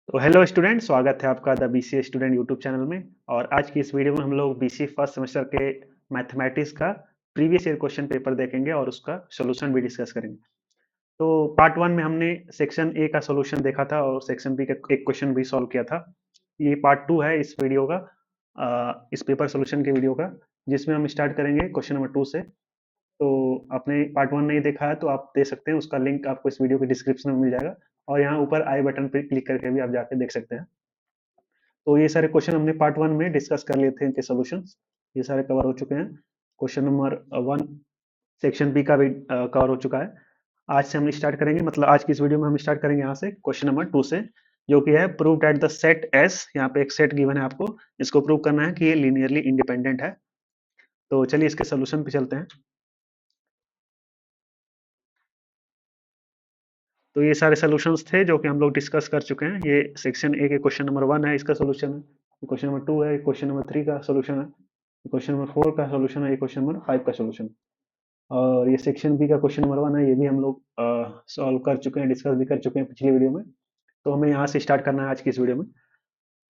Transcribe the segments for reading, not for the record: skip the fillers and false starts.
तो hello student, स्वागत है आपका the BCA student YouTube channel में। और आज की इस वीडियो में हम लोग बीसीए फर्स्ट सेमेस्टर के मैथमेटिक्स का प्रीवियस ईयर क्वेश्चन पेपर देखेंगे और उसका सॉल्यूशन भी डिस्कस करेंगे। तो पार्ट वन में हमने सेक्शन ए का सॉल्यूशन देखा था और सेक्शन बी का एक क्वेश्चन भी सॉल्व किया था। ये पार्ट टू है इस वीडियो का, इस पेपर सॉल्यूशन के वीडियो का, जिसमें हम स्टार्ट करेंगे क्वेश्चन नंबर टू से। तो आपने पार्ट वन नहीं देखा है तो आप दे सकते हैं, उसका लिंक आपको इस वीडियो के डिस्क्रिप्शन में मिल जाएगा और यहाँ ऊपर आई बटन पर क्लिक करके भी आप जाके देख सकते हैं। तो ये सारे क्वेश्चन हमने पार्ट वन में डिस्कस कर लिए थे, इनके सॉल्यूशंस ये सारे कवर हो चुके हैं। Question number one section B का भी कवर हो चुका है। आज से हम स्टार्ट करेंगे, मतलब आज की इस वीडियो में हम स्टार्ट करेंगे यहाँ से क्वेश्चन नंबर टू से, जो कि है prove that the set S. यहाँ पे एक सेट गिवन है आपको, इसको प्रूव करना है कि ये लीनियरली इंडिपेंडेंट है। तो चलिए इसके सोल्यूशन पे चलते हैं। तो ये सारे सॉल्यूशंस थे जो कि हम लोग डिस्कस कर चुके हैं। ये सेक्शन ए के क्वेश्चन नंबर वन है, इसका सोल्यूशन है। क्वेश्चन नंबर टू है, क्वेश्चन नंबर थ्री का सोल्यूशन है, क्वेश्चन नंबर फोर का सोल्यूशन है, क्वेश्चन नंबर फाइव का सोल्यूशन। और ये सेक्शन बी का क्वेश्चन नंबर वन है, ये भी हम लोग सॉल्व कर चुके हैं, डिस्कस भी कर चुके हैं पिछली वीडियो में। तो हमें यहाँ से स्टार्ट करना है आज की इस वीडियो में।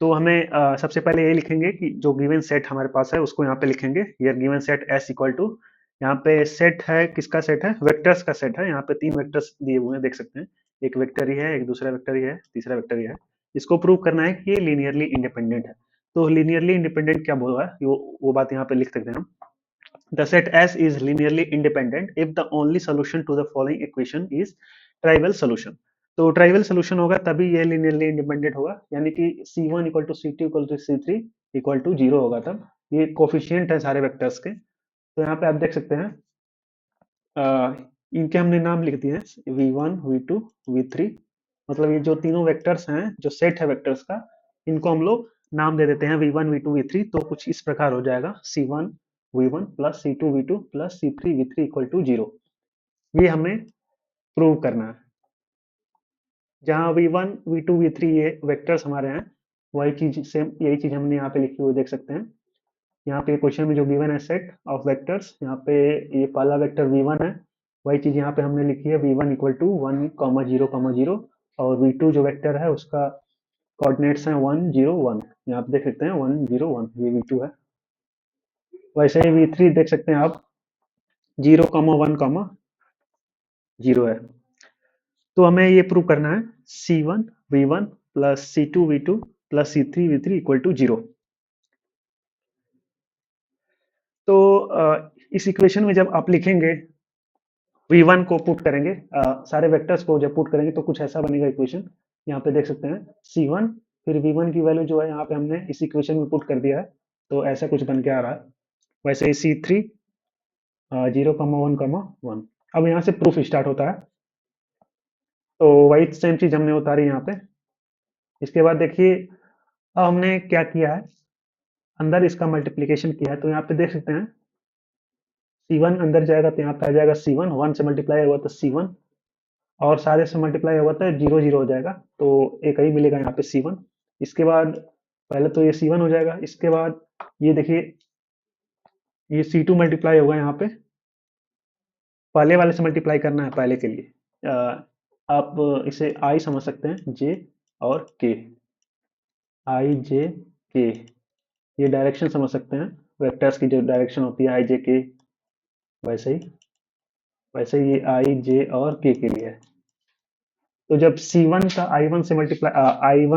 तो हमें सबसे पहले ये लिखेंगे कि जो गिवन सेट हमारे पास है उसको यहाँ पे लिखेंगे। ये given set S equal to, यहाँ पे सेट है, किसका सेट है? वेक्टर्स का सेट है। यहाँ पे तीन वेक्टर्स दिए हुए हैं, देख सकते हैं। एक वेक्टर ही है, एक दूसरा वेक्टर ही है, तीसरा वेक्टर ही है। इसको प्रूव करना है कि ये लीनियरली इंडिपेंडेंट है। तो लीनियरली इंडिपेंडेंट क्या बोला है, वो बात यहाँ पे लिख सकते हैं हम। The set S is linearly independent if the only solution to the following equation is trivial solution। तो ट्राइवल सोल्यूशन होगा तभी ये लिनियरली इंडिपेंडेंट होगा, यानी कि C1 equal to C2 equal to C3 equal to zero होगा तब। ये कोफिशिएंट है सारे वेक्टर्स के। तो यहाँ पे आप देख सकते हैं, इनके हमने नाम लिख दिए हैं V1 V2 V3। मतलब ये जो तीनों वेक्टर्स हैं, जो सेट है वेक्टर्स का, इनको हम लोग नाम दे देते हैं V1 V2 V3। तो कुछ इस प्रकार हो जाएगा C1 V1 plus C2 V2 plus C3 V3 equal to zero. ये हमें प्रूव करना है। जहाँ V1 V2 V3 ये वेक्टर्स हमारे हैं, वही चीज सेम, यही चीज हमने यहाँ पे लिखी हुई देख सकते हैं। यहाँ पे क्वेश्चन में जो गिवन है सेट ऑफ वेक्टर्स, यहाँ पे ये पहला वेक्टर V1 है। वही चीज यहाँ पे हमने लिखी है V1 इक्वल टू 1,0,0 और V2 जो वेक्टर है उसका कोऑर्डिनेट्स हैं 1,0,1। यहाँ पे देख सकते हैं 1,0,1, ये V2 है। वैसे ही V3 देख सकते हैं आप, 0,1,0 है। तो हमें ये प्रूव करना है C1 V1 plus C2 V2 plus C3 V3 equal to zero. तो इस इक्वेशन में जब आप लिखेंगे, V1 को पुट करेंगे, सारे वेक्टर्स को जब पुट करेंगे तो कुछ ऐसा बनेगा इक्वेशन। यहाँ पे देख सकते हैं C1, फिर V1 की वैल्यू जो है यहाँ पे हमने इस इक्वेशन में पुट कर दिया है, तो ऐसा कुछ बन के आ रहा है। वैसे ही C3 0,1,1। अब यहाँ से प्रूफ स्टार्ट होता है। तो वही सेम चीज हमने उतारी यहाँ पे। इसके बाद देखिए, अब हमने क्या किया है, अंदर इसका मल्टीप्लीकेशन किया है। तो यहाँ पे देख सकते हैं C1 अंदर जाएगा तो यहाँ पे आ जाएगा C1, 1 से मल्टीप्लाई हुआ तो C1, और सारे से मल्टीप्लाई हुआ तो 0,0 हो जाएगा, तो एक ही मिलेगा यहाँ पे C1। इसके बाद पहले तो ये C1 हो जाएगा, इसके बाद ये देखिए ये C2 मल्टीप्लाई होगा यहाँ पे, पहले वाले से मल्टीप्लाई करना है पहले के लिए। आप इसे I समझ सकते हैं, J और K, I J K, ये डायरेक्शन समझ सकते हैं, वेक्टर्स की जो डायरेक्शन होती है I J K। वैसे ही ये I J और K के लिए है। तो जब C1 का I1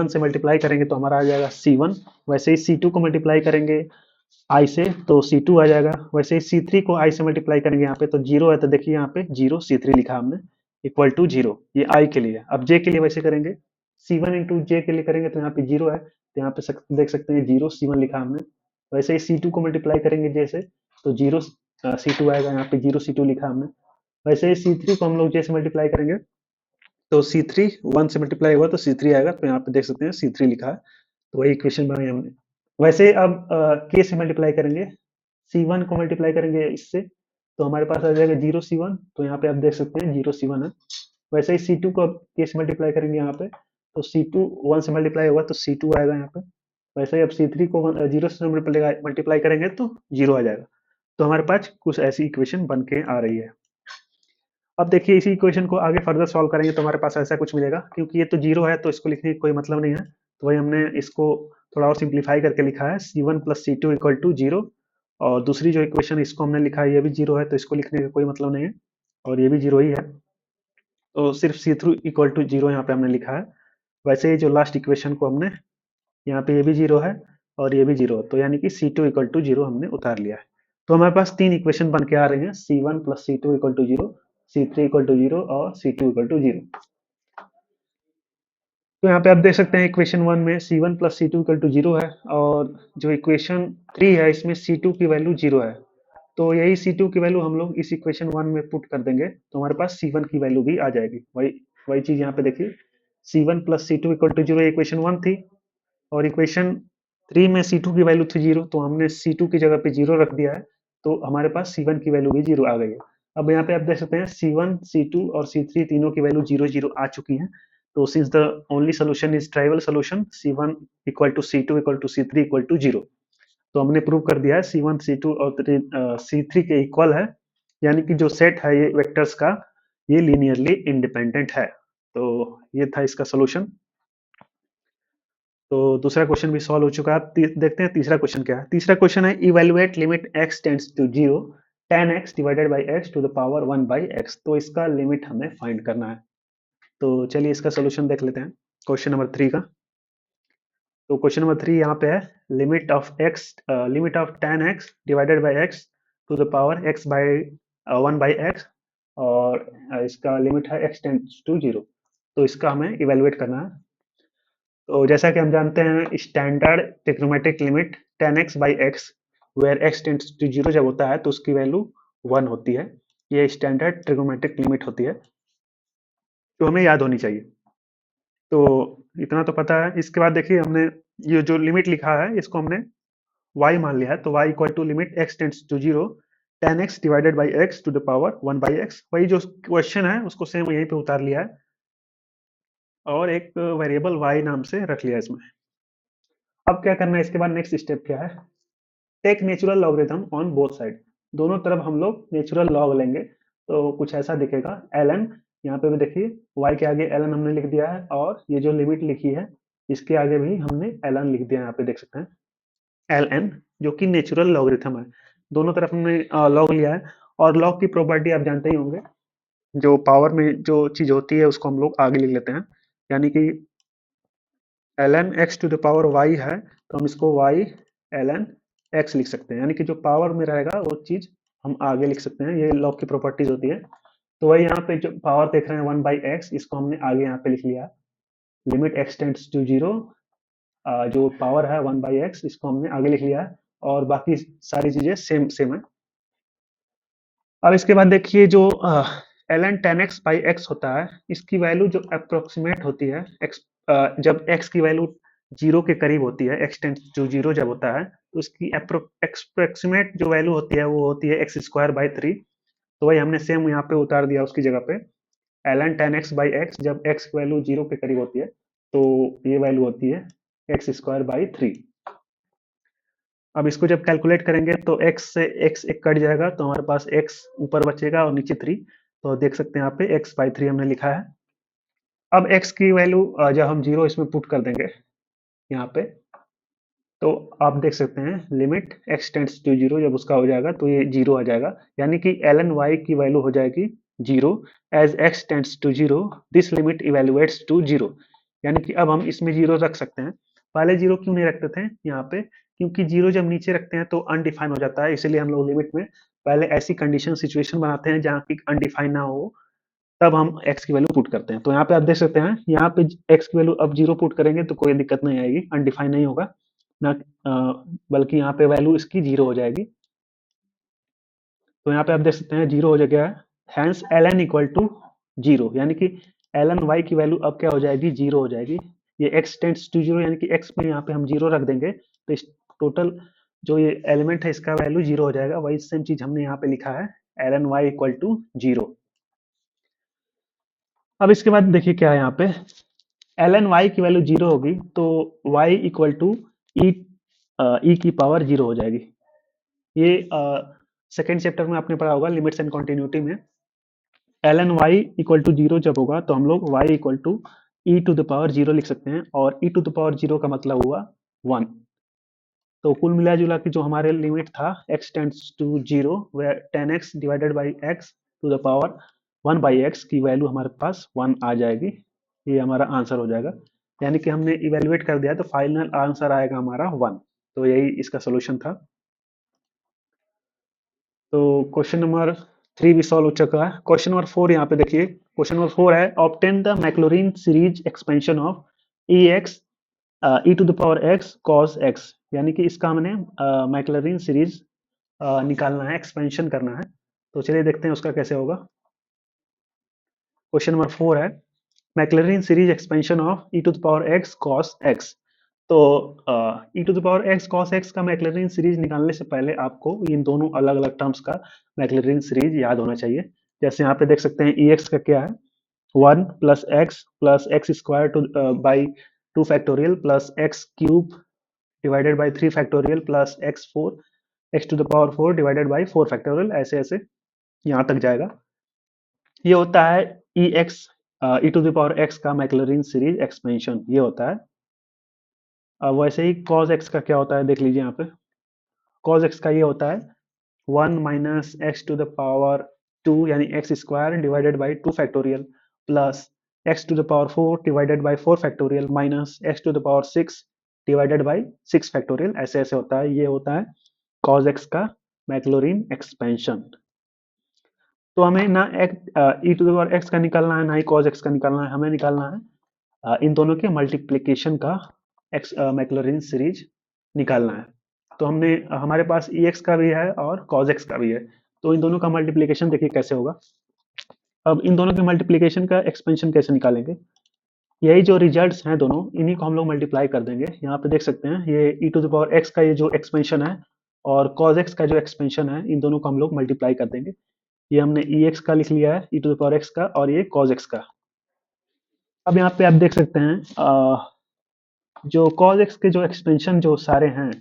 से मल्टीप्लाई करेंगे तो हमारा आ जाएगा C1। वैसे ही C2 को मल्टीप्लाई करेंगे I से तो C2 आ जाएगा। वैसे ही C3 को I से मल्टीप्लाई करेंगे यहाँ पे तो जीरो है, तो देखिए यहाँ पे जीरो C3 लिखा हमने इक्वल टू जीरो, ये I के लिए। अब J के लिए वैसे करेंगे, C1 इंटू J के लिए करेंगे तो यहाँ पे जीरो है, तो यहाँ पे देख सकते हैं जीरो C1 लिखा हमने। वैसे ही C2 को मल्टीप्लाई करेंगे J से तो जीरो C2 आएगा, यहाँ पे जीरो C2 लिखा हमने। वैसे ही C3 को हम लोग J से मल्टीप्लाई करेंगे तो C3 1 से मल्टीप्लाई हुआ तो C3 आएगा, तो यहाँ पे देख सकते हैं C3 लिखा है। तो वही इक्वेशन बनाई हमने। वैसे अब K से मल्टीप्लाई करेंगे, C1 को मल्टीप्लाई करेंगे इससे तो हमारे पास आ जाएगा 0 C1, तो यहाँ पे आप देख सकते हैं 0 C1 है। वैसे ही C2 को अब K से मल्टीप्लाई करेंगे यहाँ पे तो C2 1 से मल्टीप्लाई हुआ तो C2 आएगा यहाँ पे। वैसे ही अब C3 को 0 से मल्टीप्लाई करेंगे तो जीरो आ जाएगा। तो हमारे पास कुछ ऐसी इक्वेशन बन के आ रही है। अब देखिए इसी इक्वेशन को आगे फर्दर सॉल्व करेंगे तो हमारे पास ऐसा कुछ मिलेगा, क्योंकि ये तो जीरो है तो इसको लिखने का कोई मतलब नहीं है, तो वही हमने इसको थोड़ा और सिंप्लीफाई करके लिखा है C1 plus C two equal to zero. और दूसरी जो इक्वेशन इसको हमने लिखा है ये भी जीरो है तो इसको लिखने का कोई मतलब नहीं है, और ये भी जीरो ही है, तो सिर्फ C3 इक्वल टू जीरो यहाँ पे हमने लिखा है। वैसे ही जो लास्ट इक्वेशन को हमने यहाँ पे ये भी जीरो है और ये भी जीरो है, तो यानी कि C2 इक्वल टू जीरो हमने उतार लिया है। तो हमारे पास तीन इक्वेशन बन के आ रहे हैं, C1 plus C two equal to zero, C3 equal to zero और C2 इक्वल टू जीरो। तो यहाँ पे आप देख सकते हैं इक्वेशन वन में C1 plus C two equal to zero है, और जो इक्वेशन थ्री है इसमें C2 की वैल्यू जीरो है, तो यही C2 की वैल्यू हम लोग इस इक्वेशन वन में पुट कर देंगे तो हमारे पास C1 की वैल्यू भी आ जाएगी। वही वही चीज यहाँ पे देखिए, C1 plus C two equal to zero equation one थी, और इक्वेशन थ्री में C2 की वैल्यू थी जीरो, तो हमने C2 की जगह पे जीरो रख दिया है, तो हमारे पास C1 की वैल्यू भी जीरो आ गई है। अब यहाँ पे आप देख सकते हैं C1, C2 और C3 तीनों की वैल्यू जीरो जीरो आ चुकी है, तो since the only solution is trivial solution C1 equal to C2 equal to C3 equal to zero, तो हमने प्रूव कर दिया है C1 C2 और C3 के इक्वल है, यानी कि जो सेट है ये वेक्टर्स का ये लीनियरली इंडिपेंडेंट है। तो ये था इसका सोल्यूशन। तो दूसरा क्वेश्चन भी सॉल्व हो चुका है। देखते हैं तीसरा क्वेश्चन क्या है। तीसरा क्वेश्चन है evaluate limit x tends to zero tan x divided by x to the power 1 by x, तो इसका लिमिट हमें फाइंड करना है। तो चलिए इसका सोल्यूशन देख लेते हैं क्वेश्चन नंबर थ्री का। तो क्वेश्चन नंबर थ्री यहाँ पे है limit of tan x divided by x to the power x by 1 by x, और इसका लिमिट है x टेंड्स टू जीरो, तो इसका हमें इवेलुएट करना है। तो जैसा कि हम जानते हैं standard trigonometric limit tan x by x where x tends to zero जब होता है तो उसकी वैल्यू वन होती है। ये स्टैंडर्ड ट्रिग्नोमेट्रिक लिमिट होती है, तो हमें याद होनी चाहिए। तो इतना तो पता है। इसके बाद देखिए हमने ये जो लिमिट लिखा है इसको हमने y मान लिया है, तो y equal to limit x tends to zero tan x divided by x to the power 1 by x, वही जो क्वेश्चन है उसको सेम यहीं पे उतार लिया है और एक वेरिएबल y नाम से रख लिया इसमें। अब क्या करना है, इसके बाद नेक्स्ट स्टेप क्या है, take natural logarithm on both side, दोनों तरफ हम लोग नेचुरल लॉग लेंगे, तो कुछ ऐसा दिखेगा ln, यहाँ पे भी देखिए y के आगे ln हमने लिख दिया है, और ये जो लिमिट लिखी है इसके आगे भी हमने ln लिख दिया है, यहाँ पे देख सकते हैं ln, जो कि नेचुरल लॉगरिथम है। दोनों तरफ हमने लॉग लिया है, और लॉग की प्रॉपर्टी आप जानते ही होंगे, जो पावर में जो चीज होती है उसको हम लोग आगे लिख लेते हैं, यानी कि ln x to the power y है तो हम इसको y ln x लिख सकते हैं, यानी कि जो पावर में रहेगा वो चीज हम आगे लिख सकते हैं, ये लॉग की प्रॉपर्टीज होती है। तो वही यहाँ पे जो पावर देख रहे हैं 1 बाई एक्स, इसको हमने आगे यहाँ पे लिख लिया, limit x tends to zero, जो पावर है 1 बाई एक्स इसको हमने आगे लिख लिया है, और बाकी सारी चीजें सेम सेम है। अब इसके बाद देखिए जो ln tan x by x होता है, इसकी वैल्यू जो अप्रोक्सीमेट होती है x, जब x की वैल्यू जीरो के करीब होती है, x टेंड्स टू जीरो जब होता है तो इसकी अप्रोक्सीमेट जो वैल्यू होती है वो होती है एक्स स्क्वायर बाई थ्री, तो वही हमने सेम यहाँ पे उतार दिया उसकी जगह पे, ln tan x by x जब x की वैल्यू जीरो के करीब होती है तो ये वैल्यू होती है एक्स स्क्वायर बाई थ्री। अब इसको जब कैलकुलेट करेंगे तो x से x एक कट जाएगा तो हमारे पास x ऊपर बचेगा और नीचे थ्री, तो देख सकते हैं यहाँ पे x बाई थ्री हमने लिखा है। अब x की वैल्यू जब हम जीरो इसमें पुट कर देंगे यहाँ पे, तो आप देख सकते हैं limit x tends to zero जब उसका हो जाएगा तो ये जीरो आ जाएगा, यानी कि ln y की वैल्यू हो जाएगी zero as x tends to zero, this limit evaluates to zero, यानी कि अब हम इसमें जीरो रख सकते हैं। पहले जीरो क्यों नहीं रखते थे यहाँ पे, क्योंकि जीरो जब नीचे रखते हैं तो अनडिफाइन हो जाता है, इसलिए हम लोग लिमिट में पहले ऐसी कंडीशन सिचुएशन बनाते हैं जहाँ की अनडिफाइन ना हो, तब हम x की वैल्यू पुट करते हैं। तो यहाँ पे आप देख सकते हैं यहाँ पे x की वैल्यू अब जीरो पुट करेंगे तो कोई दिक्कत नहीं आएगी, अनडिफाइन नहीं होगा ना, बल्कि यहाँ पे वैल्यू इसकी जीरो हो जाएगी। तो यहाँ पे आप देख सकते हैं जीरो हो गया है, hence ln equal to zero, यानी कि ln y की वैल्यू अब क्या हो जाएगी, जीरो हो जाएगी। ये x टेंड्स टू जीरो, यानी कि x में यहाँ पे हम जीरो रख देंगे तो इस टोटल जो ये एलिमेंट है इसका वैल्यू जीरो हो जाएगा। वही सेम चीज हमने यहाँ पे लिखा है ln y equal to zero. अब इसके बाद देखिए क्या है यहाँ पे, ln y की वैल्यू जीरो होगी तो y इक्वल टू ई की पावर जीरो हो जाएगी। ये सेकेंड चैप्टर में आपने पढ़ा होगा लिमिट्स एंड कॉन्टिन्यूटी में, ln y equal to zero जब होगा तो हम लोग y equal to e to the power zero लिख सकते हैं, और e to the power zero का मतलब हुआ 1। तो कुल मिला जुला के जो हमारे लिमिट था x टेंड्स टू जीरो, वे 10x divided by x to the power 1 by x की वैल्यू हमारे पास 1 आ जाएगी। ये हमारा आंसर हो जाएगा, यानी कि हमने इवेलुएट कर दिया तो फाइनल आंसर आएगा हमारा 1। तो यही इसका सोल्यूशन था। तो क्वेश्चन नंबर 3 भी सॉल्व हो चुका है। क्वेश्चन नंबर 4 यहाँ पे देखिए, क्वेश्चन नंबर 4 है obtain the Maclaurin series expansion of e x e to the power x cos x, यानी कि इसका हमने मैक्लॉरिन सीरीज निकालना है, एक्सपेंशन करना है। तो चलिए देखते हैं उसका कैसे होगा। क्वेश्चन नंबर 4 है Maclaurin series expansion of e to the power x cos x. तो e to the power x cos x का मैक्लॉरिन सीरीज निकालने से पहले आपको इन दोनों अलग अलग टर्म्स का मैक्लॉरिन सीरीज याद होना चाहिए। जैसे यहाँ पे देख सकते हैं ई एक्स का क्या है, 1 plus x square two by 2 factorial plus x cube divided by 3 factorial plus x 4 x to the power 4 divided by 4 factorial, ऐसे ऐसे यहाँ तक जाएगा। ये होता है e x e to the power x का मैक्लॉरिन सीरीज एक्सपेंशन, ये होता है। अब वैसे ही cos x का क्या होता है देख लीजिए यहाँ पे। cos x का ये होता है 1 minus x to the power 2 यानी x square divided by 2 factorial plus x to the power 4 divided by 4 factorial minus x to the power 6 divided by 6 factorial, ऐसे ऐसे होता है। ये होता है cos x का मैक्लॉरिन एक्सपेंशन। तो हमें ना ई टू द पावर एक्स का निकालना है, ना ही cos x का निकालना है, हमें निकालना है इन दोनों के मल्टीप्लिकेशन का एक्स मैक्लॉरिन सीरीज निकालना है। तो हमने हमारे पास ई एक्स का भी है और कॉज एक्स का भी है, तो इन दोनों का मल्टीप्लिकेशन देखिए कैसे होगा। अब इन दोनों के मल्टीप्लिकेशन का एक्सपेंशन कैसे निकालेंगे, यही जो रिजल्ट्स हैं दोनों, इन्हीं को हम लोग मल्टीप्लाई कर देंगे। यहाँ पे देख सकते हैं ये ई टू द पावर एक्स का ये जो एक्सपेंशन है और कॉज एक्स का जो एक्सपेंशन है, इन दोनों को हम लोग मल्टीप्लाई कर देंगे। ये हमने ई एक्स का लिख लिया है, ई टू द पावर एक्स का, और ये कॉज एक्स का। अब यहाँ पे आप देख सकते हैं जो cos x के जो एक्सपेंशन जो सारे हैं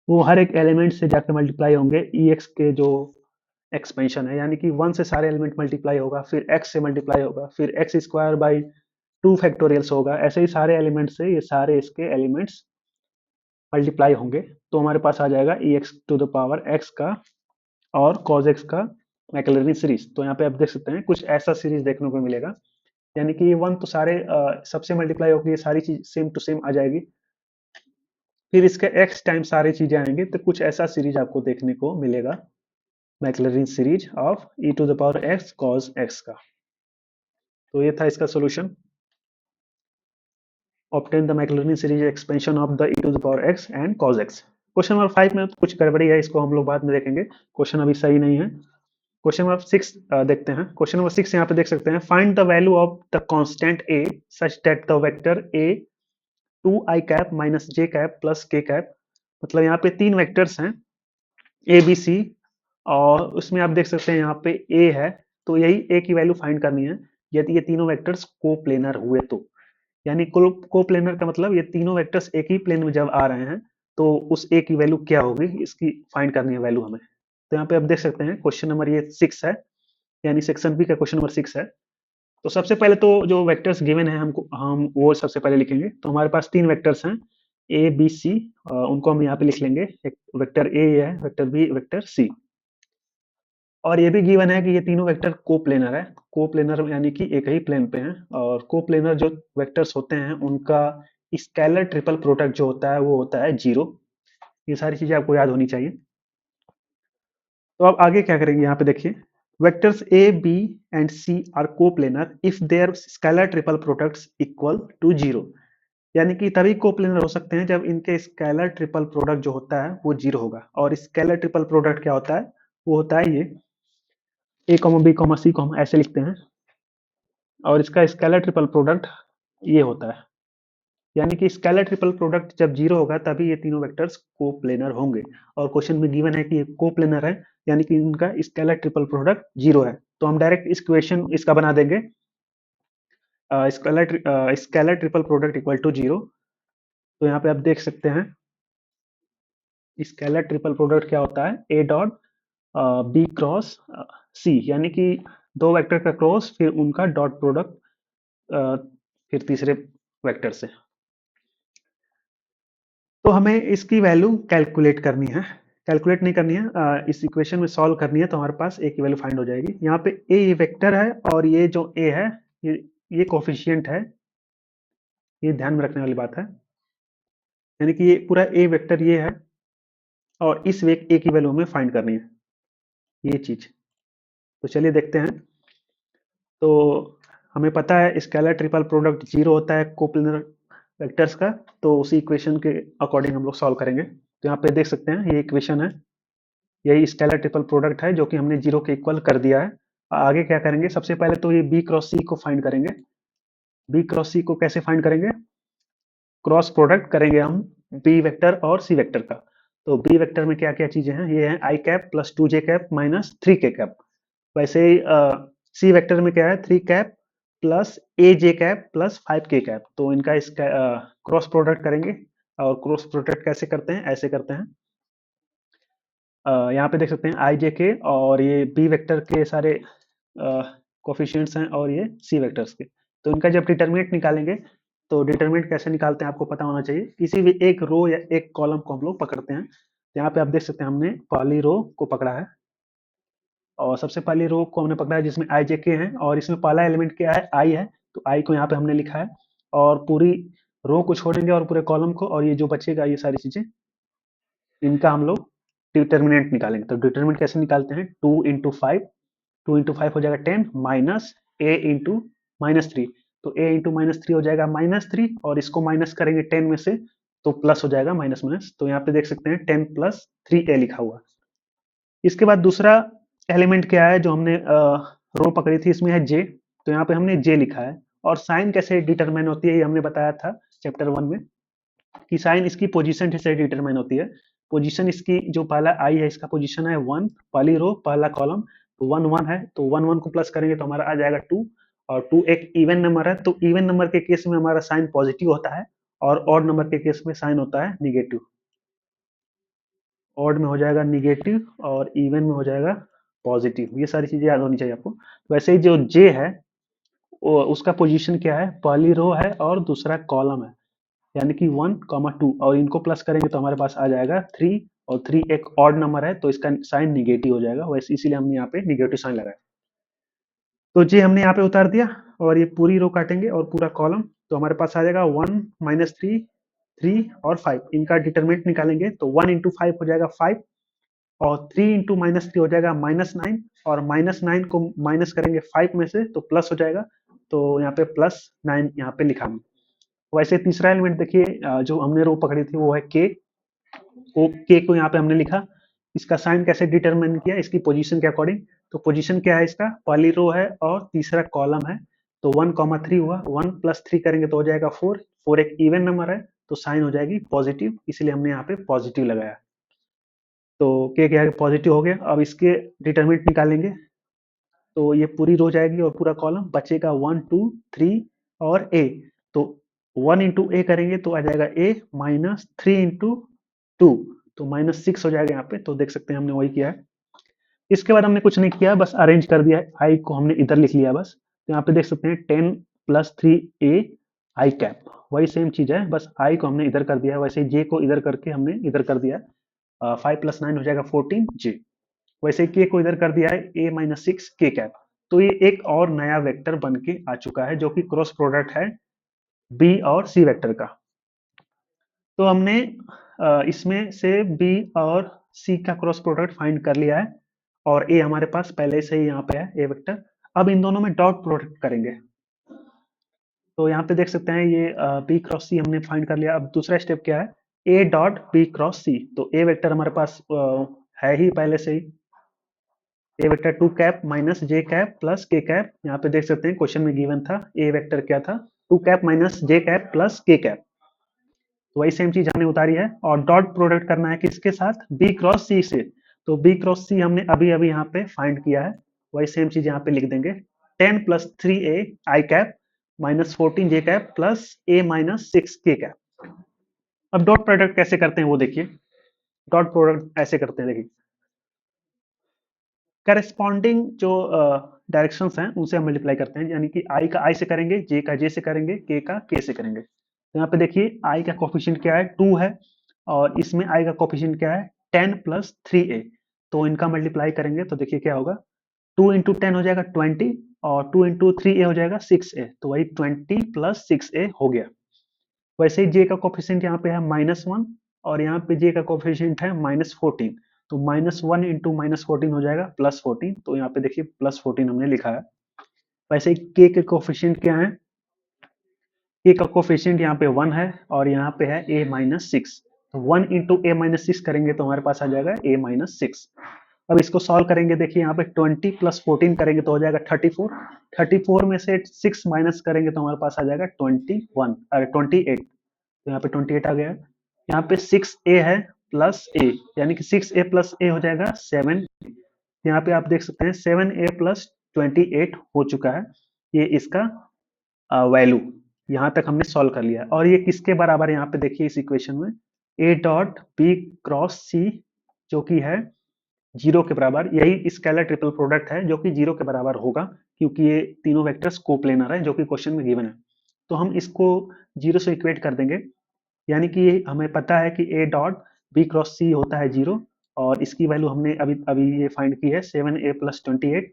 वो हर एक एलिमेंट से जाके मल्टीप्लाई होंगे ई एक्स के जो एक्सपेंशन है, यानी कि 1 से सारे एलिमेंट मल्टीप्लाई होगा, फिर x से मल्टीप्लाई होगा, फिर एक्स स्क्वायर बाई 2 फैक्टोरियल्स होगा, ऐसे ही सारे एलिमेंट से ये सारे इसके एलिमेंट्स मल्टीप्लाई होंगे। तो हमारे पास आ जाएगा e x to the power x का और cos x का मैक्लॉरिन सीरीज। तो यहाँ पे आप देख सकते हैं कुछ ऐसा सीरीज देखने को मिलेगा, यानी कि ये 1 तो सारे सबसे मल्टीप्लाई होकर ये सारी चीज सेम टू सेम आ जाएगी, फिर इसके x टाइम सारी चीजें आएंगे, तो कुछ ऐसा सीरीज आपको देखने को मिलेगा Maclaurin series of e to the power x cos x का। तो ये था इसका solution, obtain the Maclaurin series expansion of the e to the power x and cos x। Question number 5 में कुछ गड़बड़ी है, इसको हम लोग बाद में देखेंगे, क्वेश्चन अभी सही नहीं है। क्वेश्चन नंबर 6 देखते हैं। क्वेश्चन नंबर 6 यहाँ पे देख सकते हैं, find the value of the constant a such that the vector a 2i cap minus j cap plus k cap, मतलब यहाँ पे तीन वेक्टर्स हैं ए बी सी, और उसमें आप देख सकते हैं यहाँ पे ए है, तो यही ए की वैल्यू फाइंड करनी है यदि ये तीनों वेक्टर्स कोप्लेनर हुए तो। यानी कोप्लेनर का मतलब ये तीनों वेक्टर्स एक ही प्लेन में जब आ रहे हैं तो उस ए की वैल्यू क्या होगी, इसकी फाइंड करनी है वैल्यू हमें। तो यहाँ पे आप देख सकते हैं क्वेश्चन नंबर ये 6 है, यानी सेक्शन बी का क्वेश्चन नंबर 6 है। तो सबसे पहले तो जो वेक्टर्स गिवन है हमको, हम वो सबसे पहले लिखेंगे। तो हमारे पास तीन वेक्टर्स हैं ए बी सी, उनको हम यहाँ पे लिख लेंगे। एक वेक्टर ए है, वेक्टर बी, वेक्टर सी, और ये भी गिवन है कि ये तीनों वेक्टर कोप्लेनर है। कोप्लेनर यानी कि एक ही प्लेन पे हैं, और कोप्लेनर जो वेक्टर्स होते हैं उनका स्केलर ट्रिपल प्रोडक्ट जो होता है वो होता है 0। ये सारी चीजें आपको याद होनी चाहिए। तो अब आगे क्या करेंगे, यहाँ पे देखिए, vectors a b and c are coplanar if their scalar triple products equal to 0, यानी कि तभी कोप्लेनर हो सकते हैं जब इनके स्केलर ट्रिपल प्रोडक्ट जो होता है वो 0 होगा। और स्केलर ट्रिपल प्रोडक्ट क्या होता है, वो होता है ये ए comma b comma C comma, ऐसे लिखते हैं, और इसका स्केलर ट्रिपल प्रोडक्ट ये होता है। यानी कि स्केलर ट्रिपल प्रोडक्ट जब 0 होगा तभी ये तीनों वेक्टर्स कोप्लेनर होंगे, और क्वेश्चन में गिवन है कि ये कोप्लेनर है, यानी कि इनका स्केलर ट्रिपल प्रोडक्ट 0 है। तो हम डायरेक्ट इस क्वेश्चन इसका बना देंगे, scalar triple product equal to 0। तो यहाँ पे आप देख सकते हैं स्केलर ट्रिपल प्रोडक्ट क्या होता है, ए डॉट बी क्रॉस सी, यानी कि दो वेक्टर का क्रॉस फिर उनका डॉट प्रोडक्ट फिर तीसरे वेक्टर से। तो हमें इसकी वैल्यू कैलकुलेट करनी है, कैलकुलेट नहीं करनी है, इस इक्वेशन में सॉल्व करनी है, तो हमारे पास ए की वैल्यू फाइंड हो जाएगी। यहाँ पे ए ये वेक्टर है और ये जो ए है ये कोफिशिएंट है, ये ध्यान में रखने वाली बात है। यानी कि ये पूरा ए वेक्टर ये है और इस ए की वैल्यू हमें फाइंड करनी है, ये चीज। तो चलिए देखते हैं। तो हमें पता है स्केलर ट्रिपल प्रोडक्ट जीरो होता है कोप्लेनर वेक्टर्स का, तो उसी इक्वेशन के अकॉर्डिंग हम लोग सॉल्व करेंगे। तो यहाँ पे देख सकते हैं ये इक्वेशन है, यही स्केलर ट्रिपल प्रोडक्ट है जो कि हमने जीरो के इक्वल कर दिया है। आगे क्या करेंगे, सबसे पहले तो ये बी क्रॉस सी को फाइंड करेंगे। बी क्रॉस सी को कैसे फाइंड करेंगे, क्रॉस प्रोडक्ट करेंगे हम बी वेक्टर और सी वेक्टर का। तो बी वेक्टर में क्या क्या चीजें हैं, ये है आई कैप प्लस टू जे कैप माइनस थ्री के कैप। वैसे ही सी वेक्टर में क्या है, थ्री कैप प्लस ए जे कैप प्लस फाइव के कैप। तो इनका इसका क्रॉस प्रोडक्ट करेंगे, और क्रॉस प्रोडक्ट कैसे करते हैं, ऐसे करते हैं। यहाँ पे देख सकते हैं आई जे के और ये बी वेक्टर के सारे कोफिशिएंट्स हैं और ये सी वेक्टर्स के। तो इनका जब डिटरमिनेंट निकालेंगे, तो डिटरमिनेंट कैसे निकालते हैं आपको पता होना चाहिए। किसी भी एक रो या एक कॉलम को हम लोग पकड़ते हैं। यहाँ पे आप देख सकते हैं हमने पहली रो को पकड़ा है, और सबसे पहली रो को हमने पकड़ा है जिसमें आई जे के है, और इसमें पहला एलिमेंट क्या है, आई है। तो आई को यहाँ पे हमने लिखा है, और पूरी रो को छोड़ेंगे और पूरे कॉलम को, और ये जो बचेगा ये सारी चीजें, इनका हम लोग डिटर्मिनेंट निकालेंगे। तो डिटर्मिनेंट कैसे निकालते हैं, two into five, two into five हो जाएगा टेन माइनस ए इंटू माइनस थ्री। तो ए इंटू माइनस थ्री हो जाएगा माइनस थ्री, और इसको माइनस करेंगे टेन में से तो प्लस हो जाएगा माइनस माइनस। तो यहाँ पे देख सकते हैं टेन प्लस थ्री ए लिखा हुआ। इसके बाद दूसरा एलिमेंट क्या है जो हमने रो पकड़ी थी, इसमें है जे। तो यहाँ पे हमने जे लिखा है। और साइन कैसे डिटरमाइन होती है ये हमने बताया था चैप्टर वन में, कि साइन इसकी पोजीशन से डिटरमाइन होती है। पोजीशन इसकी जो पहला आई है इसका पोजीशन है वन, पहली रो पहला कॉलम, तो वन वन है, तो वन वन को प्लस करेंगे तो हमारा आ जाएगा टू। और टू एक इवन नंबर है, तो इवन नंबर के केस में हमारा साइन पॉजिटिव होता है, और ऑड नंबर के केस में साइन होता है निगेटिव। ऑड में हो जाएगा निगेटिव और इवन में हो जाएगा पॉजिटिव। ये सारी चीजें याद होनी चाहिए आपको। वैसे ही जो जे है उसका पोजीशन क्या है, पहली रो है और दूसरा कॉलम है, यानी कि वन कॉमा टू, और इनको प्लस करेंगे तो हमारे पास आ जाएगा थ्री। और थ्री एक ऑड नंबर है तो इसका साइन निगेटिव हो जाएगा, वैसे इसीलिए हमने यहाँ पे निगेटिव साइन लगाया। तो जी हमने यहाँ पे उतार दिया, और ये पूरी रो काटेंगे और पूरा कॉलम, तो हमारे पास आ जाएगा वन माइनस थ्री, थ्री और फाइव। इनका डिटरमिनेंट निकालेंगे तो वन इंटू फाइव हो जाएगा फाइव, और थ्री इंटू माइनस थ्री हो जाएगा माइनस नाइन, और माइनस नाइन को माइनस करेंगे फाइव में से तो प्लस हो जाएगा। तो यहाँ पे प्लस नाइन यहाँ पे लिखा हमने। वैसे तीसरा एलिमेंट देखिए, जो हमने रो पकड़ी थी वो है के। वो के को यहाँ पे हमने लिखा। इसका साइन कैसे डिटरमाइन किया, इसकी पोजीशन के अकॉर्डिंग। तो पोजीशन क्या है, इसका पहली रो है और तीसरा कॉलम है, तो वन कॉमा थ्री हुआ, वन प्लस थ्री करेंगे तो हो जाएगा फोर। फोर एक इवन नंबर है तो साइन हो जाएगी पॉजिटिव, इसलिए हमने यहाँ पे पॉजिटिव लगाया। तो के क्या है, पॉजिटिव हो गया। अब इसके डिटरमिनेंट निकालेंगे, तो ये पूरी रो जाएगी और पूरा कॉलम बचेगा वन टू थ्री और ए। तो वन इंटू ए करेंगे तो आ जाएगा ए माइनस थ्री इंटू टू, तो माइनस सिक्स हो जाएगा यहाँ पे। तो देख सकते हैं हमने वही किया है। इसके बाद हमने कुछ नहीं किया, बस अरेंज कर दिया है, आई को हमने इधर लिख लिया बस। तो यहाँ पे देख सकते हैं टेन प्लस थ्री ए आई कैप, वही सेम चीज है, बस आई को हमने इधर कर दिया है, वैसे जे को इधर करके हमने इधर कर दिया है। फाइव प्लस नाइन हो जाएगा फोर्टीन जे। वैसे के को इधर कर दिया है ए माइनस सिक्स के कैप। तो ये एक और नया वेक्टर बन के आ चुका है जो कि क्रॉस प्रोडक्ट है बी और सी वेक्टर का। तो हमने इसमें से बी और सी का क्रॉस प्रोडक्ट फाइंड कर लिया है, और ए हमारे पास पहले से ही यहाँ पे है ए वेक्टर। अब इन दोनों में डॉट प्रोडक्ट करेंगे। तो यहाँ पे देख सकते हैं ये बी क्रॉस सी हमने फाइंड कर लिया। अब दूसरा स्टेप क्या है, a dot b cross c. तो ए वेक्टर हमारे पास है ही पहले से ही, a vector two cap minus j cap plus k cap. यहाँ पे देख सकते हैं क्वेश्चन में गिवन था ए वेक्टर क्या था, two cap minus j cap plus k cap. तो वही सेम चीज हमने उतारी है, और डॉट प्रोडक्ट करना है किसके साथ, बी क्रॉस सी से। तो बी क्रॉस सी हमने अभी अभी यहाँ पे फाइंड किया है, वही सेम चीज यहाँ पे लिख देंगे। टेन प्लस थ्री ए आई कैप माइनस फोर्टीन जे कैप प्लस ए माइनस सिक्स के कैप। अब डॉट प्रोडक्ट कैसे करते हैं वो देखिए। डॉट प्रोडक्ट ऐसे करते हैं, देखिए करस्पॉन्डिंग जो डायरेक्शंस हैं उनसे हम मल्टीप्लाई करते हैं, यानी कि आई का आई से करेंगे, जे का जे से करेंगे, के का के से करेंगे। तो यहाँ पे देखिए आई का कोफिशिएंट क्या है 2 है, और इसमें आई का कोफिशिएंट क्या है 10 प्लस 3a। तो इनका मल्टीप्लाई करेंगे तो देखिए क्या होगा, 2 इंटू 10 हो जाएगा 20, और 2 इंटू 3a हो जाएगा 6a, तो वही 20 प्लस 6a हो गया। वैसे ही जे का कोफिशिएंट यहाँ पे है -1, और यहाँ पे जे का कोफिशिएंट है -14, तो -1 इंटू -14 हो जाएगा +14, तो यहाँ पे देखिए +14 हमने लिखा है। वैसे ही के कोफिशिएंट क्या है, के का कोफिशिएंट यहाँ पे 1 है, और यहाँ पे है a-6, तो 1 इंटू a-6 करेंगे तो हमारे पास आ जाएगा a-6। अब इसको सॉल्व करेंगे, देखिए यहाँ पे 20 प्लस 14 करेंगे तो हो जाएगा 34, 34 में से 6 माइनस करेंगे तो हमारे पास आ जाएगा 21, अरे 28, तो यहाँ पे 28 आ गया। यहाँ पे 6a है प्लस a, यानी कि 6a प्लस a हो जाएगा 7। यहाँ पे आप देख सकते हैं 7a प्लस 28 हो चुका है, ये इसका वैल्यू। यहाँ तक हमने सॉल्व कर लिया, और ये किसके बराबर है यहाँ पे देखिए इस इक्वेशन में, a dot b cross c, जो कि है 0 के बराबर। यही स्केलर ट्रिपल प्रोडक्ट है जो कि 0 के बराबर होगा, क्योंकि ये तीनों वेक्टर्स कोप्लेनर है जो कि क्वेश्चन में गिवन है। तो हम इसको 0 से इक्वेट कर देंगे, यानी कि हमें पता है कि a dot b cross c होता है 0, और इसकी वैल्यू हमने अभी अभी ये फाइंड की है 7a प्लस 28।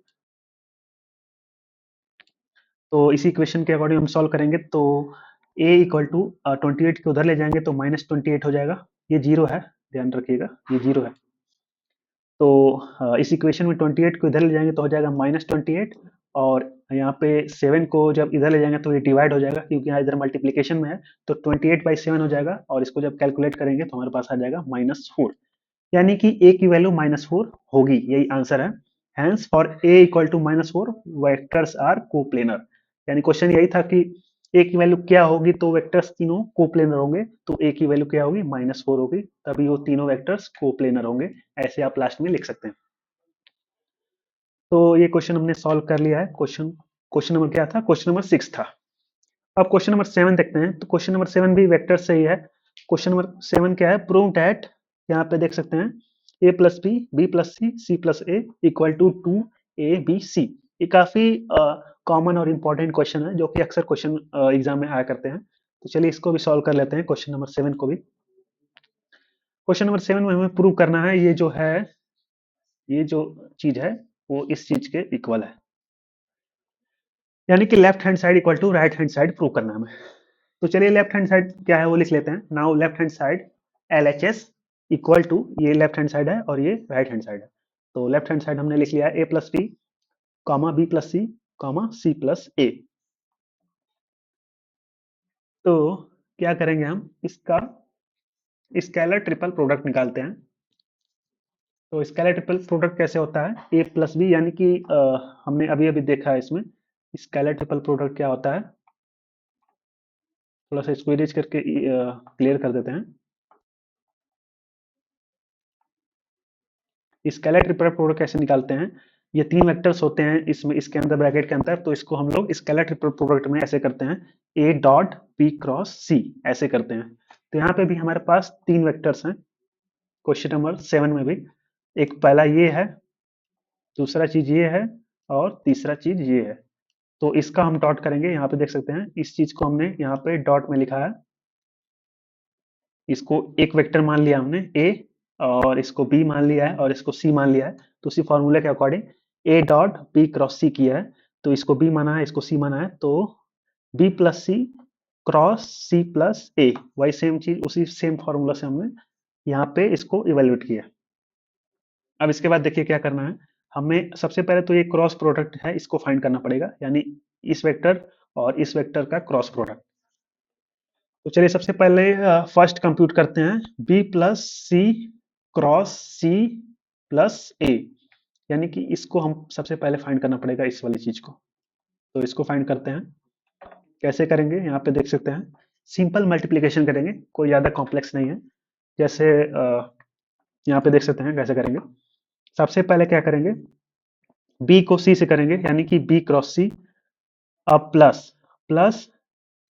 तो इसी इक्वेशन के अकॉर्डिंग हम सॉल्व करेंगे, तो a इक्वल टू 28 के उधर ले जाएंगे तो -28 हो जाएगा, ये 0 है, ध्यान रखिएगा ये 0 है। तो इस इक्वेशन में 28 को इधर ले जाएंगे तो हो जाएगा -28, और यहाँ पे 7 को जब इधर ले जाएंगे तो ये डिवाइड हो जाएगा, क्योंकि यहाँ इधर मल्टीप्लिकेशन में है, तो 28/7 हो जाएगा, और इसको जब कैलकुलेट करेंगे तो हमारे पास आ जाएगा -4, यानी कि a की वैल्यू -4 होगी, यही आंसर है। Hence for a equal to -4 vectors are coplanar, यानी क्वेश्चन यही था कि a की वैल्यू क्या होगी, तो वेक्टर्स तीनों कोप्लेनर होंगे, तो a की वैल्यू क्या होगी -4 होगी, तभी वो तीनों वेक्टर्स कोप्लेनर होंगे, ऐसे आप लास्ट में लिख सकते हैं। तो ये क्वेश्चन हमने सॉल्व कर लिया है। क्वेश्चन क्वेश्चन नंबर क्या था, क्वेश्चन नंबर 6 था। अब क्वेश्चन नंबर 7 देखते हैं, तो क्वेश्चन नंबर 7 भी वेक्टर से ही है। क्वेश्चन नंबर 7 क्या है, प्रूव दैट, यहाँ पे देख सकते हैं a plus b, b plus c, c plus a equal to 2abc। ये काफी कॉमन और इम्पोर्टेंट क्वेश्चन है, जो कि अक्सर क्वेश्चन एग्जाम में आया करते हैं। तो चलिए इसको भी सॉल्व कर लेते हैं, क्वेश्चन नंबर 7 को भी। क्वेश्चन नंबर 7 में हमें प्रूव करना है ये जो है, ये जो चीज है वो इस चीज के इक्वल है, यानी कि left hand side equal to right hand side prove करना है हमें। तो चलिए लेफ्ट हैंड साइड क्या है वो लिख लेते हैं। Now left hand side LHS equal to, ये लेफ्ट हैंड साइड है और ये राइट हैंड साइड है। तो लेफ्ट हैंड साइड हमने लिख लिया है a plus b comma b plus c comma c plus a. तो क्या करेंगे, हम इसका स्केलर ट्रिपल प्रोडक्ट निकालते हैं। तो स्केलर ट्रिपल प्रोडक्ट कैसे होता है, a प्लस बी, यानी कि हमने अभी अभी देखा है इसमें स्केलर ट्रिपल प्रोडक्ट क्या होता है। थोड़ा सा इसको इरेज करके क्लियर कर देते हैं। स्केलर ट्रिपल प्रोडक्ट कैसे निकालते हैं, ये तीन वेक्टर्स होते हैं इसमें, इसके अंदर ब्रैकेट के अंदर, तो इसको हम लोग स्केलर ट्रिपल प्रोडक्ट में ऐसे करते हैं, a dot p cross c ऐसे करते हैं। तो यहाँ पे भी हमारे पास तीन वेक्टर्स हैं क्वेश्चन नंबर 7 में भी। एक पहला ये है, दूसरा चीज ये है, और तीसरा चीज ये है। तो इसका हम डॉट करेंगे, यहाँ पे देख सकते हैं इस चीज को हमने यहाँ पे डॉट में लिखा है। इसको एक वेक्टर मान लिया हमने a, और इसको b मान लिया है, और इसको c मान लिया है। तो उसी फॉर्मूले के according a dot b cross c किया है, तो इसको b माना है, इसको c माना है, तो b plus c cross c plus a, वही सेम चीज उसी सेम फॉर्मूला से हमने यहाँ पे इसको इवेल्युएट किया। अब इसके बाद देखिए क्या करना है, हमें सबसे पहले तो ये क्रॉस प्रोडक्ट है, इसको फाइंड करना पड़ेगा, यानी इस वेक्टर और इस वेक्टर का क्रॉस प्रोडक्ट। तो चलिए सबसे पहले फर्स्ट कंप्यूट करते हैं, b plus c cross c plus a, यानी कि इसको हम सबसे पहले फाइंड करना पड़ेगा इस वाली चीज को। तो इसको फाइंड करते हैं, कैसे करेंगे, यहाँ पे देख सकते हैं सिंपल मल्टीप्लिकेशन करेंगे, कोई ज्यादा कॉम्प्लेक्स नहीं है। जैसे यहाँ पे देख सकते हैं कैसे करेंगे। सबसे पहले क्या करेंगे, b को c से करेंगे, यानी कि b क्रॉस c, अब plus plus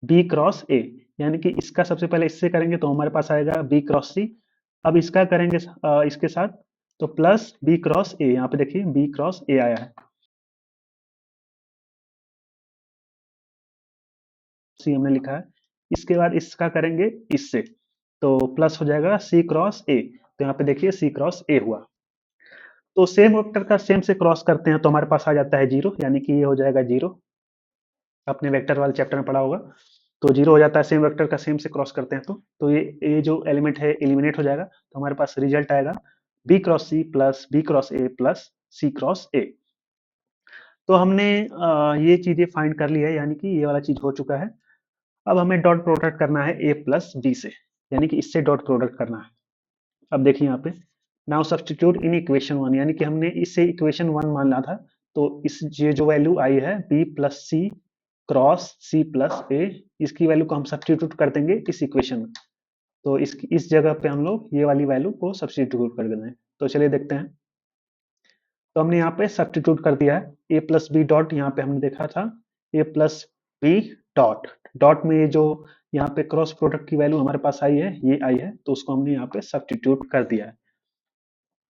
b cross a, यानी कि इसका सबसे पहले इससे करेंगे तो हमारे पास आएगा b क्रॉस c। अब इसका करेंगे इसके साथ, तो प्लस बी क्रॉस ए, यहाँ पे देखिए बी क्रॉस ए आया है, सी हमने लिखा है। इसके बाद इसका करेंगे इससे, तो प्लस हो जाएगा सी क्रॉस ए, तो यहाँ पे देखिए सी क्रॉस ए हुआ। तो सेम वेक्टर का सेम से क्रॉस करते हैं तो हमारे पास आ जाता है जीरो, यानी कि ये हो जाएगा जीरो। आपने वेक्टर वाले चैप्टर में पढ़ा होगा। तो जीरो हो जाता है सेम वेक्टर का सेम से क्रॉस करते हैं तो ये जो एलिमेंट है एलिमिनेट हो जाएगा, तो हमारे पास रिजल्ट आएगा b cross c plus b cross a plus c cross a. तो हमने ये चीजें फाइंड कर ली है, यानी कि ये वाला चीज हो चुका है। अब हमें डॉट प्रोडक्ट करना है ए प्लस बी से, यानी कि इससे डॉट प्रोडक्ट करना है। अब देखिए यहाँ पे now substitute in equation one, यानी कि हमने इसे इक्वेशन वन माना था, तो इस ये जो वैल्यू आई है B plus c cross c plus ए, इसकी वैल्यू को हम सब्स्टिट्यूट कर देंगे इस इक्वेशन में। तो इस जगह पे हम लोग ये वाली वैल्यू को सब्स्टिट्यूट कर देंगे। तो चलिए देखते हैं। तो हमने यहाँ पे सब्स्टिट्यूट कर दिया है ए प्लस बी डॉट, यहाँ पे हमने देखा था ए प्लस बी डॉट, डॉट में ये जो यहाँ पे क्रॉस प्रोडक्ट की वैल्यू हमारे पास आई है ये आई है, तो उसको हमने यहाँ पे सब्स्टिट्यूट कर दिया है।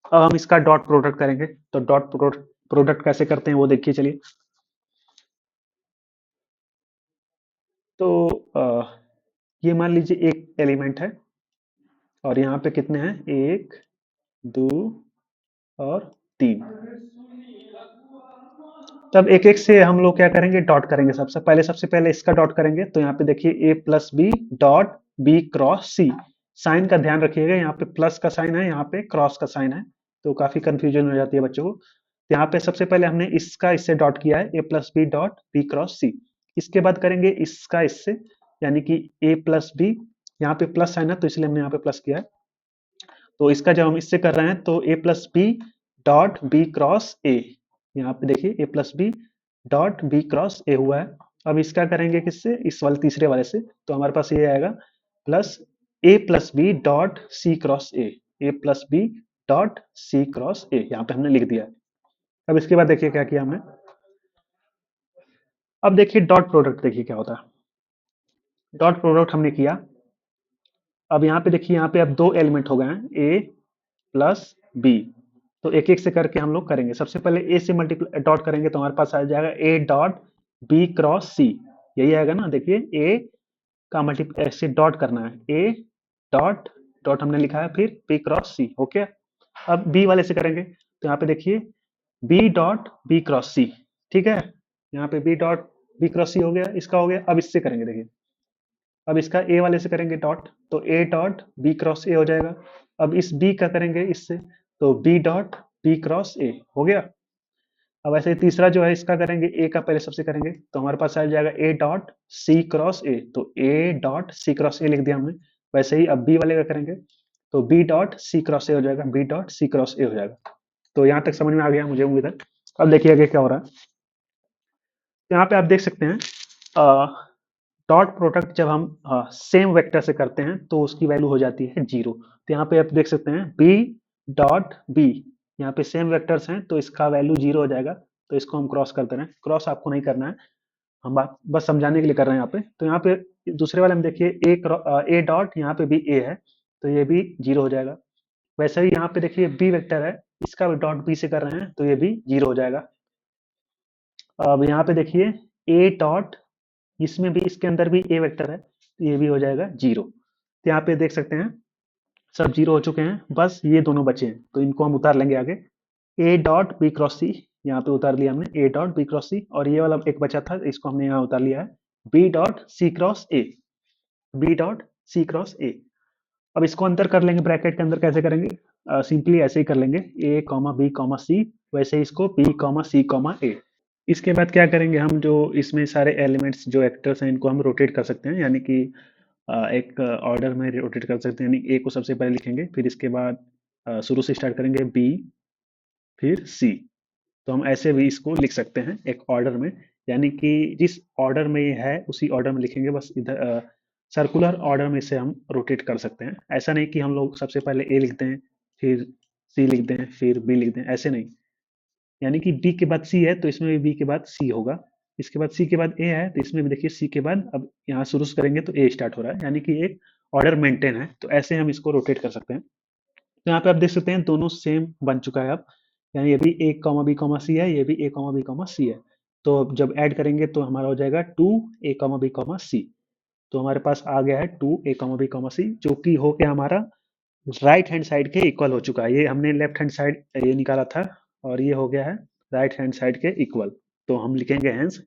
अब हम इसका डॉट प्रोडक्ट करेंगे, तो डॉट प्रोडक्ट कैसे करते हैं वो देखिए चलिए। तो ये मान लीजिए एक एलिमेंट है और यहाँ पे कितने हैं, एक दो और तीन। तब एक एक से हम लोग क्या करेंगे, डॉट करेंगे। सबसे पहले इसका डॉट करेंगे, तो यहाँ पे देखिए a plus b dot b cross c. Sign का ध्यान रखिएगा, यहाँ पे प्लस का साइन है, यहाँ पे क्रॉस का साइन है, तो काफी कंफ्यूजन हो जाती है बच्चों को। तो यहाँ पे सबसे पहले हमने इसका इससे डॉट किया है a plus b dot b cross c. इसके बाद करेंगे इसका इससे, यानी कि ए प्लस बी, यहाँ पे प्लस साइन है तो इसलिए हमने यहाँ पे प्लस किया है। तो इसका जब हम इससे कर रहे हैं तो a plus b dot b cross a, यहाँ पे देखिए a plus b dot b cross a हुआ है। अब इसका करेंगे किससे, इस वाले तीसरे वाले से, तो हमारे पास ये आएगा plus a plus b dot C cross a, a plus b dot C cross a, यहाँ पे हमने लिख दिया है। अब इसके बाद देखिए क्या किया हमने। अब देखिए डॉट प्रोडक्ट, देखिए क्या होता है। डॉट प्रोडक्ट हमने किया। अब यहाँ पे देखिए, यहाँ पे अब दो एलिमेंट हो गए हैं ए प्लस बी, तो एक एक से करके हम लोग करेंगे। सबसे पहले ए से मल्टीप्लाई डॉट करेंगे तो हमारे पास आ जाएगा ए डॉट बी क्रॉस सी, यही आएगा ना। देखिए ए का मल्टीप्लाई ऐसे डॉट करना है, ए डॉट डॉट हमने लिखा है, फिर बी क्रॉस सी। ओके, अब बी वाले से करेंगे, तो यहाँ पे देखिए बी डॉट बी क्रॉस सी, ठीक है। यहाँ पे बी डॉट बी क्रॉस सी हो गया, इसका हो गया। अब इससे करेंगे, देखिए अब इसका ए वाले से करेंगे डॉट, तो ए डॉट बी क्रॉस ए हो जाएगा। अब इस बी का करेंगे इससे, तो बी डॉट बी क्रॉस ए हो गया। अब ऐसे तीसरा जो है इसका करेंगे, ए का पहले सबसे करेंगे, तो हमारे पास आ जाएगा ए डॉट सी क्रॉस ए, तो ए डॉट सी क्रॉस ए लिख दिया हमने। वैसे ही अब बी वाले का करेंगे, तो बी डॉट सी क्रॉस ए हो जाएगा, बी डॉट सी क्रॉस ए हो जाएगा। तो यहाँ तक समझ में आ गया मुझे उम्मीद है। अब देखिए आगे क्या हो रहा है। तो यहाँ पे आप देख सकते हैं डॉट प्रोडक्ट जब हम सेम वेक्टर से करते हैं तो उसकी वैल्यू हो जाती है जीरो। तो यहाँ पे आप देख सकते हैं बी डॉट बी, यहाँ पे सेम वेक्टर्स हैं तो इसका वैल्यू जीरो हो जाएगा। तो इसको हम क्रॉस कर दे रहे हैं, क्रॉस आपको नहीं करना है, हम बात बस समझाने के लिए कर रहे हैं यहाँ पे। तो यहाँ पे दूसरे वाले में देखिए ए डॉट, यहाँ पे भी ए है तो ये भी जीरो हो जाएगा। वैसे ही यहाँ पे देखिए बी वेक्टर है, इसका भी डॉट बी से कर रहे हैं तो ये भी जीरो हो जाएगा। अब यहाँ पे देखिए ए डॉट, इसमें भी इसके अंदर भी ए वेक्टर है तो ये भी हो जाएगा जीरो। तो यहाँ पे देख सकते हैं सब जीरो हो चुके हैं, बस ये दोनों बचे हैं तो इनको हम उतार लेंगे आगे। ए डॉट बी क्रॉस सी, यहाँ पे उतार लिया हमने ए डॉट बी क्रॉस सी, और ये वाला एक बचा था इसको हमने यहाँ उतार लिया है B dot C cross A, B dot C cross A. अब इसको अंतर कर लेंगे ब्रैकेट के अंदर, कैसे करेंगे, सिंपली ऐसे ही कर लेंगे ए कॉमा बी कॉमा सी, वैसे ही इसको बी कॉमा सी कॉमा ए। इसके बाद क्या करेंगे, हम जो इसमें सारे एलिमेंट्स जो एक्टर्स हैं इनको हम रोटेट कर सकते हैं, यानी कि एक ऑर्डर में रोटेट कर सकते हैं। यानी ए को सबसे पहले लिखेंगे, फिर इसके बाद शुरू से स्टार्ट करेंगे बी, फिर सी। तो हम ऐसे भी इसको लिख सकते हैं एक ऑर्डर में, यानी कि जिस ऑर्डर में ये है उसी ऑर्डर में लिखेंगे। बस इधर सर्कुलर ऑर्डर में इसे हम रोटेट कर सकते हैं। ऐसा नहीं कि हम लोग सबसे पहले ए लिखते हैं फिर सी लिखते हैं फिर बी लिखते हैं, ऐसे नहीं। यानी कि डी के बाद सी है तो इसमें भी बी के बाद सी होगा, इसके बाद सी के बाद ए है तो इसमें भी देखिए सी के बाद, अब यहाँ शुरू से करेंगे तो ए स्टार्ट हो रहा है, यानी कि एक ऑर्डर मेंटेन है। तो ऐसे हम इसको रोटेट कर सकते हैं। तो यहाँ पे आप देख सकते हैं दोनों सेम बन चुका है अब, यानी ये भी ए कॉमा बी कॉमा सी है, ये भी ए कॉमा बी कॉमा सी है। तो अब जब ऐड करेंगे तो हमारा हो जाएगा two a comma b comma c. तो हमारे पास आ गया है two a comma b comma c, जो कि हो गया हमारा राइट हैंड साइड के इक्वल हो चुका है। ये हमने लेफ्ट हैंड साइड ये निकाला था, और ये हो गया है राइट हैंड साइड के इक्वल। तो हम लिखेंगे hence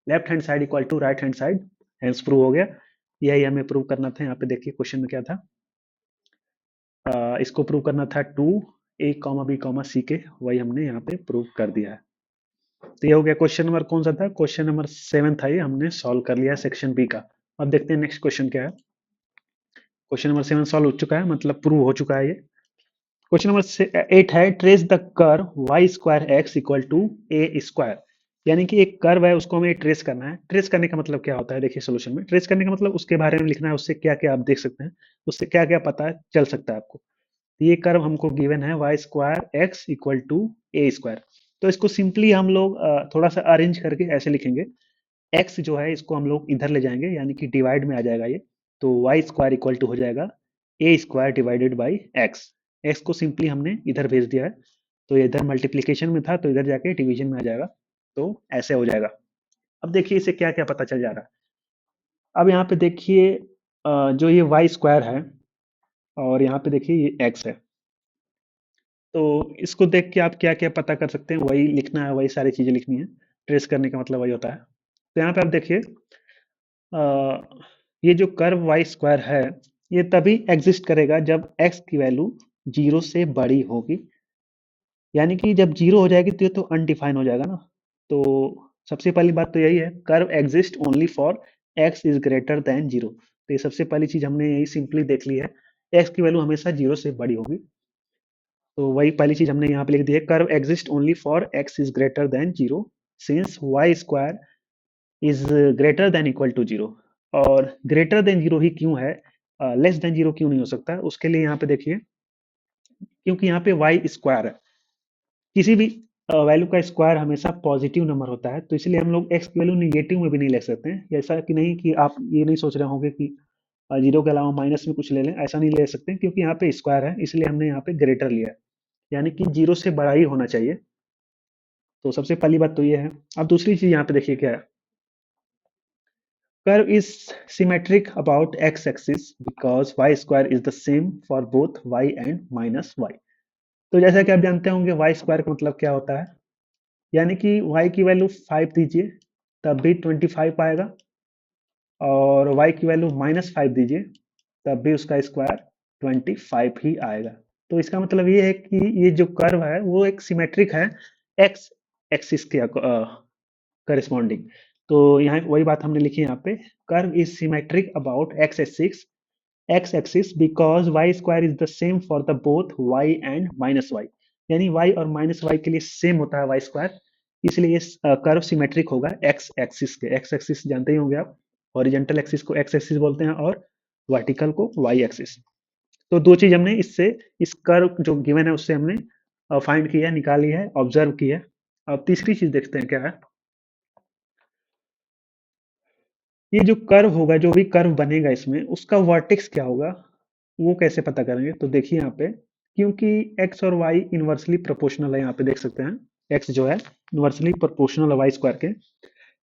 left hand side equal to right hand side, hence prove हो गया। यही हमें प्रूव करना था। यहाँ पे देखिए क्वेश्चन में क्या था, इसको प्रूव करना था two a comma b comma c के, वही हमने यहाँ पे प्रूव कर दिया है। तो ये हो गया क्वेश्चन नंबर कौन सा था, क्वेश्चन नंबर 7 था, ये हमने सॉल्व कर लिया सेक्शन बी का। अब देखते हैं नेक्स्ट क्वेश्चन क्या है। क्वेश्चन नंबर 7 सॉल्व हो चुका है, मतलब प्रूव हो चुका है ये। क्वेश्चन नंबर 8 है, trace the curve y square x equal to a square. यानी कि एक कर्व है, उसको हमें ट्रेस करना है। ट्रेस करने का मतलब क्या होता है, देखिए सोल्यूशन में ट्रेस करने का मतलब उसके बारे में लिखना है, उससे क्या क्या आप देख सकते हैं, उससे क्या क्या पता चल सकता है आपको। ये कर्व हमको गिवन है y square x equal to a square. तो इसको सिंपली हम लोग थोड़ा सा अरेंज करके ऐसे लिखेंगे। एक्स जो है इसको हम लोग इधर ले जाएंगे, यानी कि डिवाइड में आ जाएगा ये। तो वाई स्क्वायर इक्वल टू हो जाएगा a square divided by x. X को सिंपली हमने इधर भेज दिया है, तो ये इधर मल्टीप्लीकेशन में था, तो इधर जाके डिवीजन में आ जाएगा। तो ऐसे हो जाएगा। अब देखिए इसे क्या क्या पता चल जा रहा है। अब यहाँ पे देखिए जो ये वाई स्क्वायर है, और यहाँ पे देखिए ये एक्स है। तो इसको देख के आप क्या क्या पता कर सकते हैं, वही लिखना है, वही सारी चीजें लिखनी है। ट्रेस करने का मतलब वही होता है। तो यहाँ पे आप देखिए अ, ये जो कर्व वाई स्क्वायर है, ये तभी एग्जिस्ट करेगा जब एक्स की वैल्यू जीरो से बड़ी होगी। यानी कि जब जीरो हो जाएगी तो ये तो अनडिफाइन हो जाएगा ना। तो सबसे पहली बात तो यही है, curve exist only for x is greater than zero. तो ये सबसे पहली चीज हमने यही सिंपली देख ली है, एक्स की वैल्यू हमेशा जीरो से बड़ी होगी। तो वही पहली चीज हमने यहाँ पे लिख दी है, curve exist only for x is greater than zero since y square is greater than equal to zero. और ग्रेटर देन जीरो ही क्यों है, लेस देन जीरो क्यों नहीं हो सकता, उसके लिए यहाँ पे देखिए, क्योंकि यहाँ पे वाई स्क्वायर है, किसी भी वैल्यू का स्क्वायर हमेशा पॉजिटिव नंबर होता है, तो इसलिए हम लोग एक्स की वैल्यू निगेटिव में भी नहीं ले सकते हैं। ऐसा कि नहीं कि आप ये नहीं सोच रहे होंगे कि जीरो के अलावा माइनस में कुछ ले लें, ऐसा नहीं ले सकते, क्योंकि यहाँ पे स्क्वायर है, इसलिए हमने यहाँ पे ग्रेटर लिया है, यानी कि जीरो से बड़ा ही होना चाहिए। तो सबसे पहली बात तो ये है। अब दूसरी चीज यहाँ पे देखिए क्या है, curve is symmetric about x-axis because y square is the same for both y and minus y। तो जैसा कि आप जानते होंगे y स्क्वायर का मतलब क्या होता है, यानी कि y की वैल्यू 5 दीजिए तब भी 25 आएगा, और y की वैल्यू -5 दीजिए तब भी उसका स्क्वायर 25 ही आएगा। तो इसका मतलब ये है कि ये जो कर्व है वो एक सिमेट्रिक है एक्स एक्सिस के करस्पॉन्डिंग। तो यहाँ वही बात हमने लिखी है यहाँ पे, curve is symmetric about x axis because y square is the same for the both y and minus y. यानी वाई और माइनस वाई के लिए सेम होता है वाई स्क्वायर, इसलिए ये कर्व सिमेट्रिक होगा एक्स एक्सिस के। एक्स एक्सिस जानते ही होंगे आप, हॉरिजेंटल एक्सिस को एक्स एक्सिस बोलते हैं और वर्टिकल को वाई एक्सिस। तो दो चीज हमने इससे, इस कर्व जो गिवन है उससे हमने फाइंड किया है, निकाली है, ऑब्जर्व की है। अब तीसरी चीज देखते हैं क्या है। ये जो कर्व होगा, जो भी कर्व बनेगा इसमें, उसका वर्टेक्स क्या होगा, वो कैसे पता करेंगे। तो देखिए यहाँ पे, क्योंकि एक्स और वाई इनवर्सली प्रोपोर्शनल है, यहाँ पे देख सकते हैं एक्स जो है इनवर्सली प्रोपोर्शनल है वाई स्क्वायर के।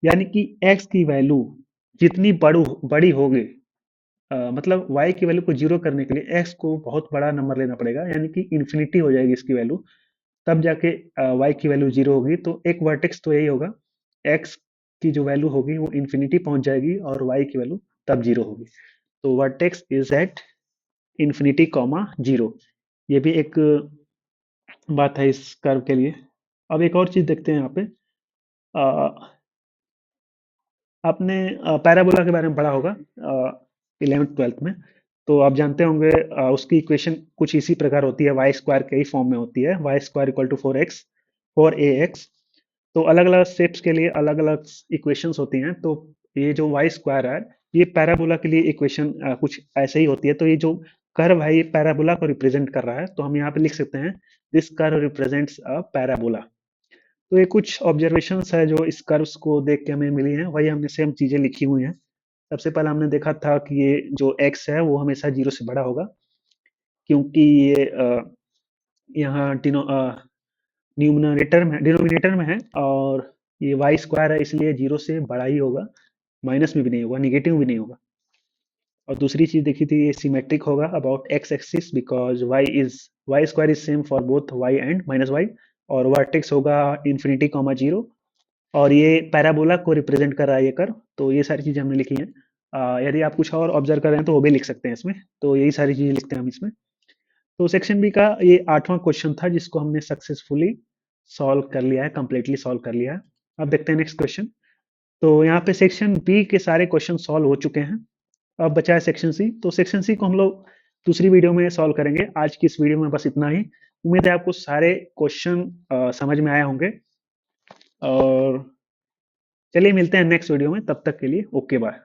यानी कि एक्स की वैल्यू जितनी बड़ी होगी, मतलब वाई की वैल्यू को जीरो करने के लिए एक्स को बहुत बड़ा नंबर लेना पड़ेगा, यानी कि इन्फिनिटी हो जाएगी इसकी वैल्यू, तब जाके वाई की वैल्यू जीरो होगी। तो एक वर्टेक्स तो यही होगा, एक्स की जो वैल्यू होगी वो इन्फिनिटी पहुंच जाएगी और वाई की वैल्यू तब जीरो होगी। तो vertex is at infinity comma zero. ये भी एक बात है इस कर्व के लिए। अब एक और चीज देखते हैं यहाँ पे, अ, आपने पैराबोला के बारे में पढ़ा होगा 11th 12th में। तो आप जानते होंगे उसकी इक्वेशन कुछ इसी प्रकार होती है, वाई स्क्वायर के ही फॉर्म में होती है, y square equal to 4x 4ax। तो अलग अलग शेप्स के लिए अलग अलग इक्वेशंस होती हैं। तो ये जो वाई स्क्वायर है, ये पैराबोला के लिए इक्वेशन कुछ ऐसे ही होती है। तो ये जो कर्व है ये पैराबोला को रिप्रेजेंट कर रहा है, तो हम यहाँ पे लिख सकते हैं this curve represents a parabola. तो ये कुछ ऑब्जर्वेशंस है जो इस कर्व्स को देख के हमें मिली हैं, वही हमने सेम चीजें लिखी हुई हैं। सबसे पहले हमने देखा था कि ये जो एक्स है वो हमेशा जीरो से बड़ा होगा, क्योंकि ये यहाँ डिनोमिनेटर में है और ये वाई स्क्वायर है, इसलिए जीरो से बड़ा ही होगा, माइनस में भी नहीं होगा, निगेटिव भी नहीं होगा। और दूसरी चीज देखी थी, ये सिमेट्रिक होगा about x axis because y square is same for both y and minus y, और वर्टेक्स होगा इन्फिनिटी कॉमा जीरो, और ये पैराबोला को रिप्रेजेंट कर रहा है ये कर्व। तो ये सारी चीजें हमने लिखी हैं। यदि आप कुछ और ऑब्जर्व कर रहे हैं तो वो भी लिख सकते हैं इसमें। तो यही सारी चीजें लिखते हैं हम इसमें। तो सेक्शन बी का ये 8वां क्वेश्चन था जिसको हमने सक्सेसफुली सॉल्व कर लिया है, कंप्लीटली सॉल्व कर लिया है। अब देखते हैं नेक्स्ट क्वेश्चन। तो यहाँ पे सेक्शन बी के सारे क्वेश्चन सॉल्व हो चुके हैं। अब बचा है सेक्शन सी। तो सेक्शन सी को हम लोग दूसरी वीडियो में सॉल्व करेंगे। आज की इस वीडियो में बस इतना ही। उम्मीद है आपको सारे क्वेश्चन समझ में आया होंगे। और चलिए मिलते हैं नेक्स्ट वीडियो में, तब तक के लिए ओके बाय।